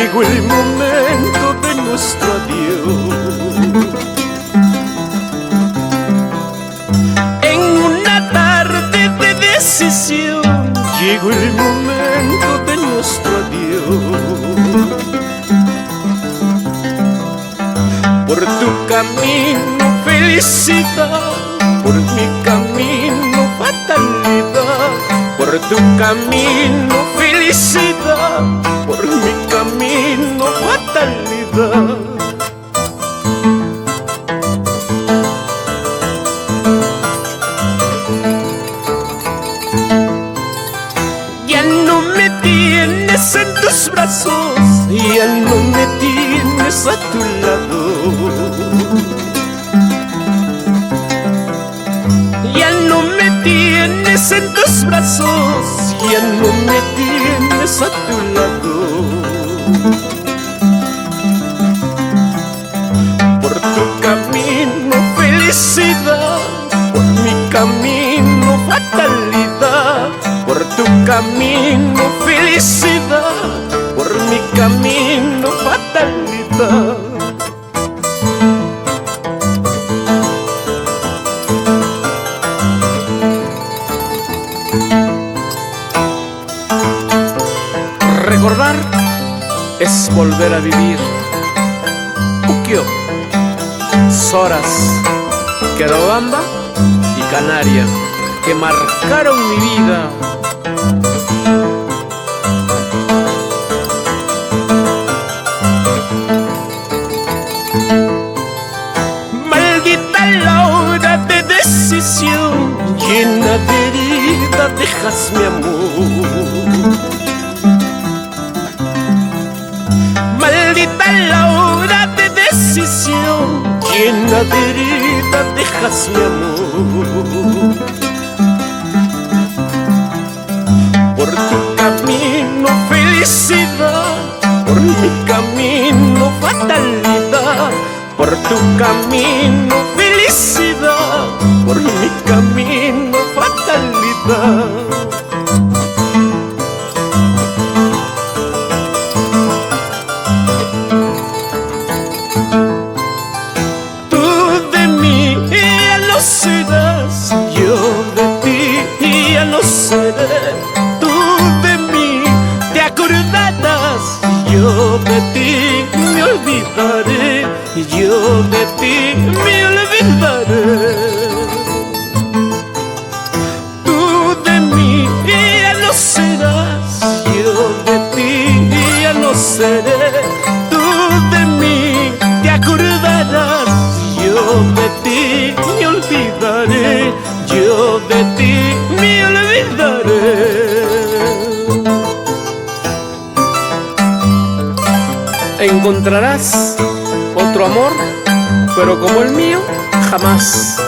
llegó el momento de nuestro adiós. En una tarde de decisión llegó el momento de nuestro adiós. Por tu camino felicidad, por mi camino fatalidad. Por tu camino felicidad, por mi camino fatalidad. Ya no me tienes en tus brazos, ya no me tienes a tu lado. Ya no me tienes en tus brazos, ya no me tienes a tu lado. Por tu camino felicidad, por mi camino fatalidad. Por tu camino felicidad, por mi camino fatalidad. Recordar es volver a vivir. Puquio, Zoras, Querobamba y Canaria, que marcaron mi vida. Maldita la hora de decisión, llena de herida dejas mi amor. Maldita la hora de decisión, llena de herida dejas mi amor. Por tu camino felicidad, por mi camino fatalidad. Por tu camino felicidad, por mi camino fatalidad. Yo de ti ya no seré, tú de mí te acordarás. Yo de ti me olvidaré, yo de ti me olvidaré. Tú de mí ya no serás, yo de ti ya no seré, tú de mí te acordarás. Yo de ti me olvidaré, yo de ti me olvidaré. Encontrarás otro amor, pero como el mío, jamás.